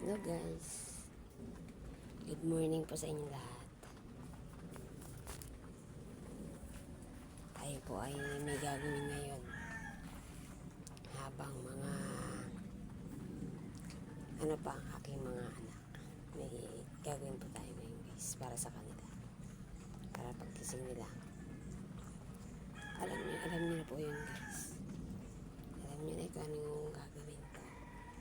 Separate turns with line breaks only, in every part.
Hello guys, good morning po sa inyo lahat. Tayo po ay may gagawin ngayon habang mga ano pa ang aking mga anak. May gagawin po tayo ngayon guys para sa kanila, para pagkising nila. Alam niyo na po yun guys. Alam niyo na kung anong gagawin ko.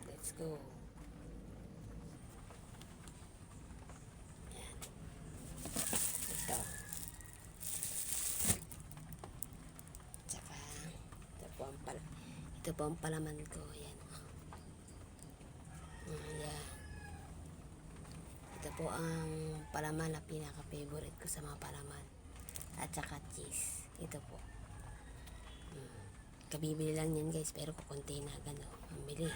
Let's go. Ito po ang palaman ko. Ayan. Ayan. Ito po ang palaman na pinaka-favorite ko sa mga palaman. At saka cheese. Ito po. Kabibili lang yan guys. Pero kukunti na gano'n. Ang bilis.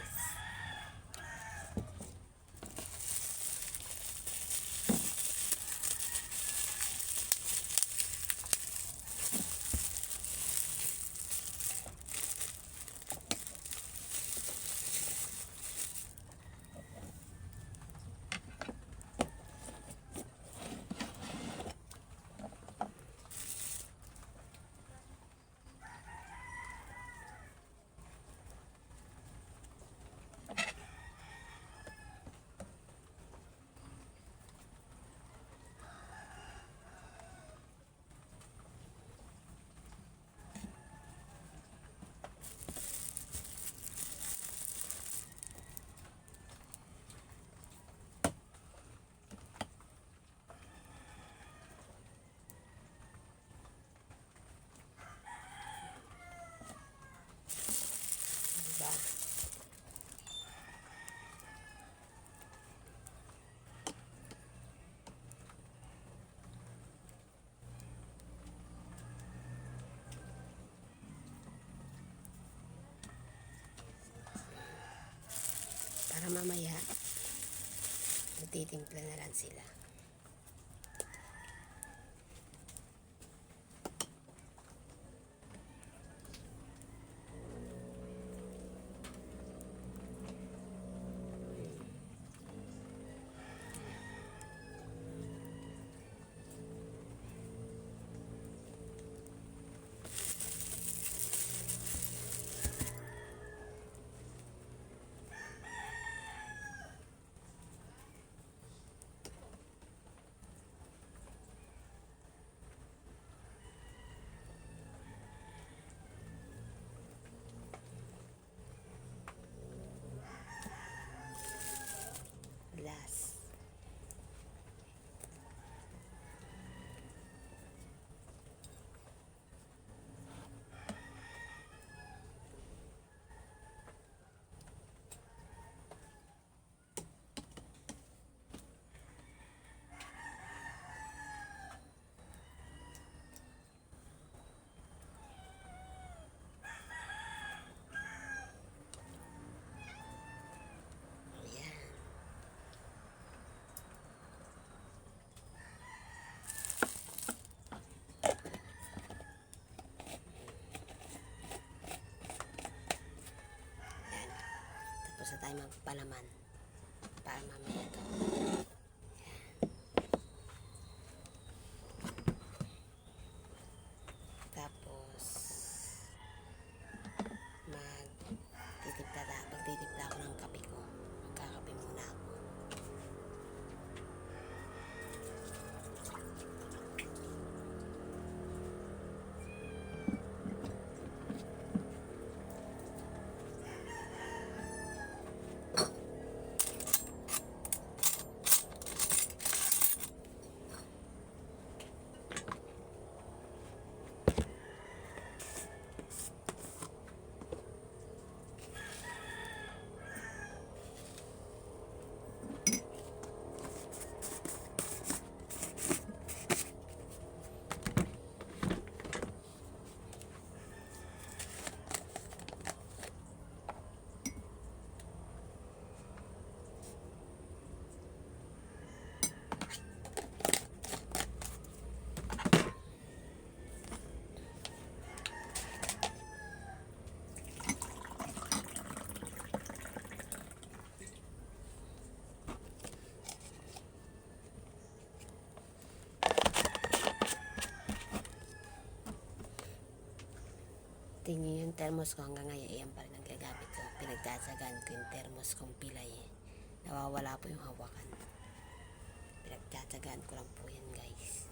Diba? Para mamaya magtitimpla na lang sila. Last. Tapos na tayo magpalaman para mamaya ito. Tapos magtitimpla ako ng kape ko. Magkakape muna ako. thermos ko hanggang ngayon, iyan pa rin ang gagamit ko. Pinagtsatsagaan ko yung thermos kong pilay. Nawawala po yung hawakan. Pinagtsatsagaan ko lang po yan, guys.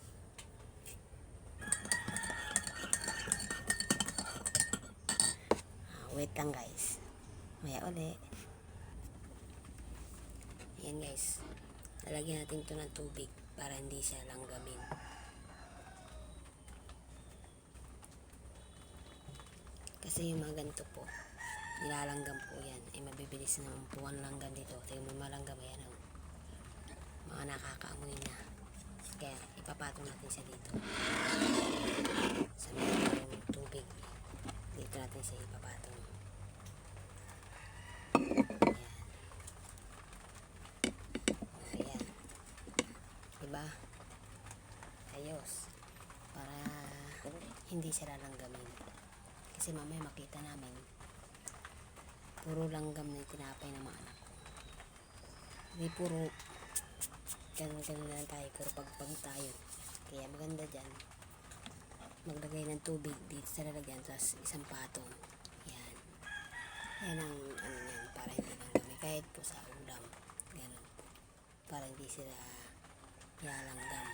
Wait lang, guys. Maya uli. Ayan, guys. Lalagyan natin ito ng tubig para hindi siya langgamin. Kasi yung mga ganito po, nilalanggam po yan. Ay mabibilis na po ang langgam dito. Ito yung malanggam, ayan o. Mga nakakaamoy na. Kaya ipapatong natin siya dito. Sa may tubig. Dito natin siya ipapatong. Ayan. Ayan. Diba? Ayos. Para hindi siya lalanggamin. Kasi mamaya makita namin puro langgam na tinapay ng mga anak ko. Hindi puro ganun lang tayo, puro pagpag tayo. Kaya maganda dyan maglagay ng tubig dito sa lalagyan, tapos isang patong. Yan. Yan ang ano yan, para hindi langgam. Kahit po sa ulam, ganun. Para hindi sila nilalanggam.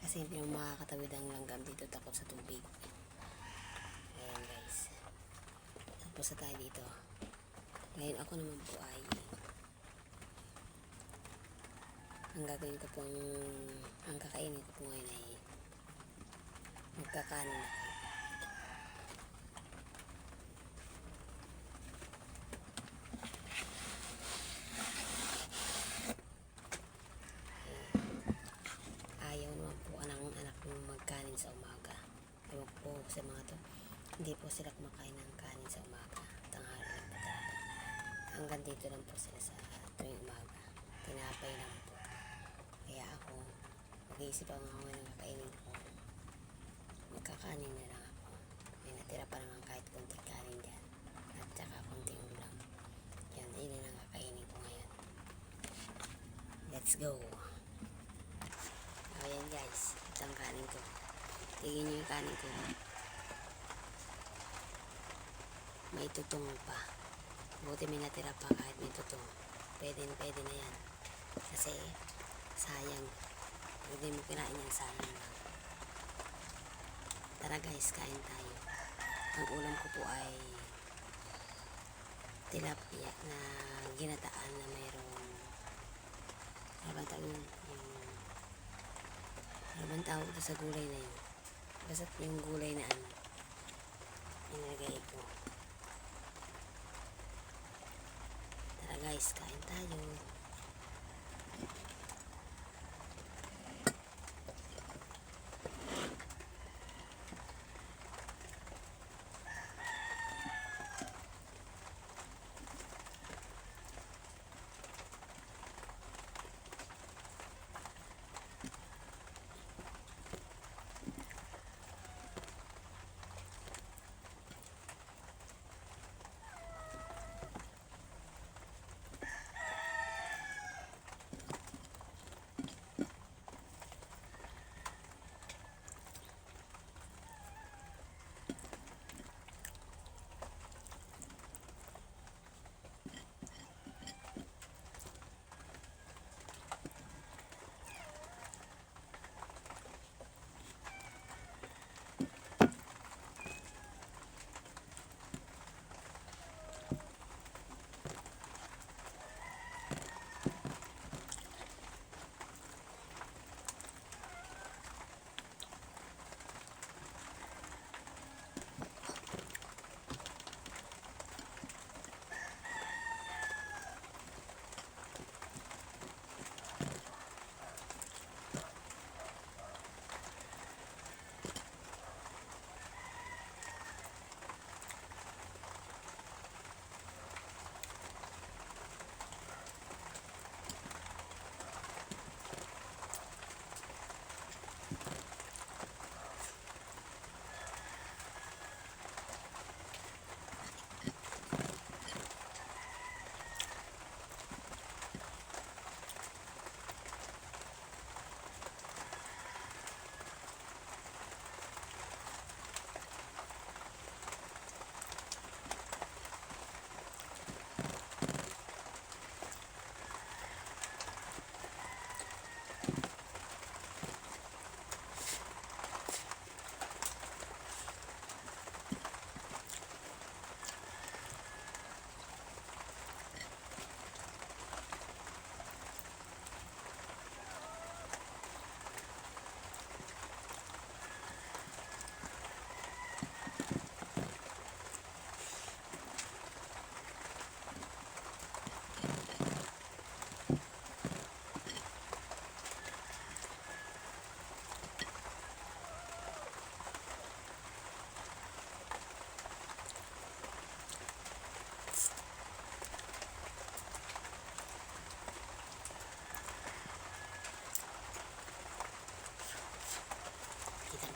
Kasi hindi mo makakatawid ang langgam dito, takot sa tubig. Ayan, guys. Tapos na tayo dito. Ngayon ako naman po ay ang gagawin ko pong ang kakainin ko po ngayon ay magkakanin ako. Ayaw naman po ng anak ko magkanin sa umaga. Ewan po sa mga to, hindi po sila kumakain ng kanin sa umaga. Tanghali lang po talaga. Hanggang dito lang po sila sa tuwing umaga. Tinapay lang po. Kaya ako, mag-iisip ako ngayon ng kakainin ko. Magkakanin na lang ako. May natira pa naman kahit konting kanin dyan. At saka konting ulam. Yan, yun ang kakainin ko ngayon. Let's go! Ayan, guys, ito ang kanin ko. Tignan nyo yung kanin ko. May tutong pa. Buti may natira pa kahit may tutong. Pwede na yan. Kasi sayang. Pwede mo kinain yan, sayang. Tara guys, kain tayo. Ang ulam ko po ay tilapia na ginataan na mayroong ano bang tawag ito sa gulay na yun. Basta yung gulay na ano inagay ko. Tara guys, kain tayo.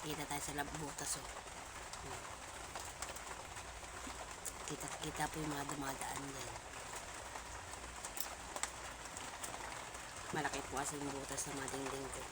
Kita tayo sa butas, oh. Kita po yung mga dumadaan dyan. Malaki po kasi yung butas sa mga dingding ko.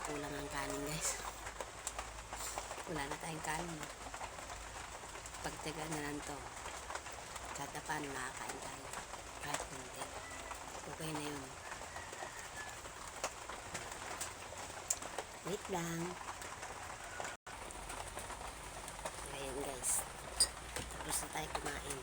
Kulang ang kanin, guys. Wala na tayong kanin. Pagtagal na lang to, kahit na paano nakakain tayo, kahit hindi, okay na yun. Wait lang. Ayan, guys, tapos na tayo kumain.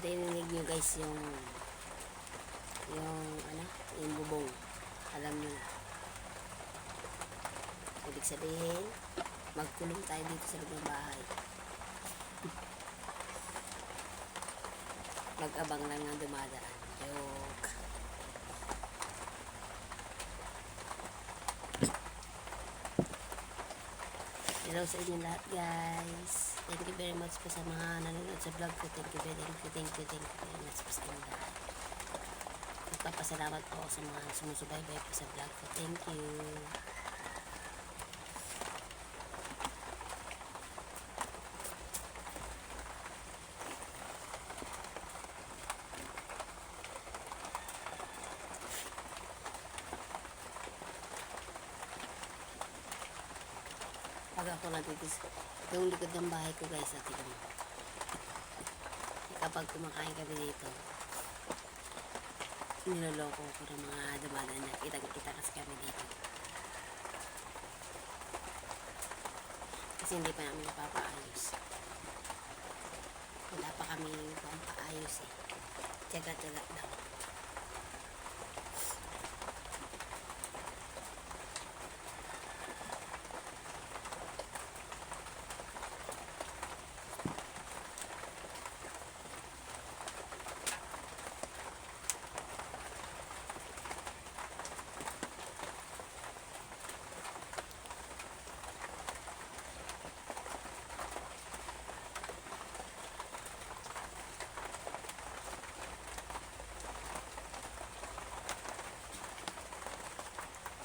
Narinig nyo guys yung bubong. Alam nyo na. Ibig sabihin, magkulong tayo dito sa loob ng bahay. Mag-abang lang ng dumadaan. Joke. Hello sa inyo lahat, guys. Thank you very much po sa mga nanonood sa vlog ko. Thank you very much po sa inyo lahat. Magpapasalamat po ako sa mga sumusubaybay po sa vlog ko. Thank you. Pag ako natitis, yung likod ng bahay ko, guys, at ito mo. Kapag kumakain kami dito, niloloko ko ng mga dumadaan na kita kasi kami dito. Kasi hindi pa namin napapaayos. Wala pa kami pampaayos eh. Tiyaga-tiyaga lang.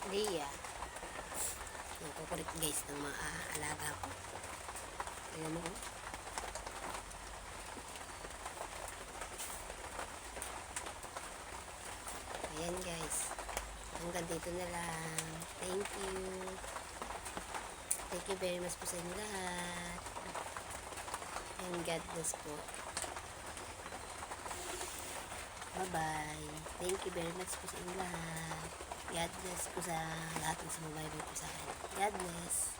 Lia. Nagkukulit guys ng mga alaga ko. Tingnan mo. Ayan guys. Hanggang dito na lang. Thank you. Thank you very much po sa inyo lahat. And God bless po. Bye-bye. Thank you very much po sa inyo lahat. God bless po sa lahat ng sumubaybay po sa akin. God bless.